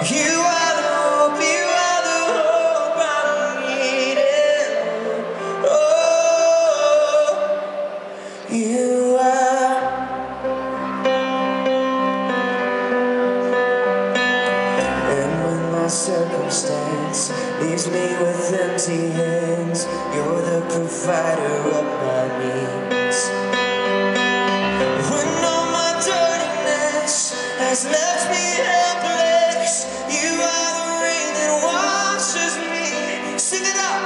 You are the hope, you are the hope I'm needing. Oh, you are. And when my circumstance leaves me with empty hands, you're the provider of my needs. When all my dirtiness has left me helpless, you are the rain that washes me. Sing it out.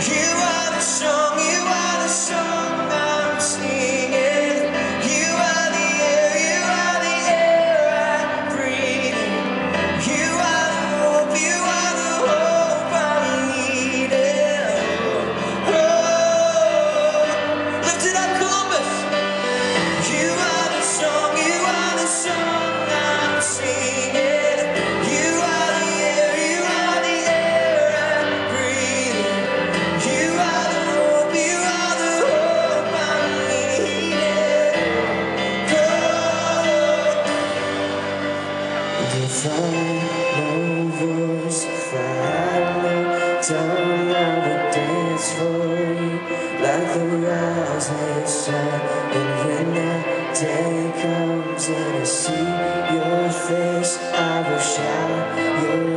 You are the song, you are the song I'm singing. You are the air I breathe. You are the hope, you are the hope I'm needing. Oh, lift it up, Columbus. You are the song, you are the song I'm singing. You are the air I breathe. You are the hope, you are the hope I'm needing. Oh, if I had no voice, if I had no tongue, I would dance for you like the rising sun. And when that day comes and I see your face, I will shout your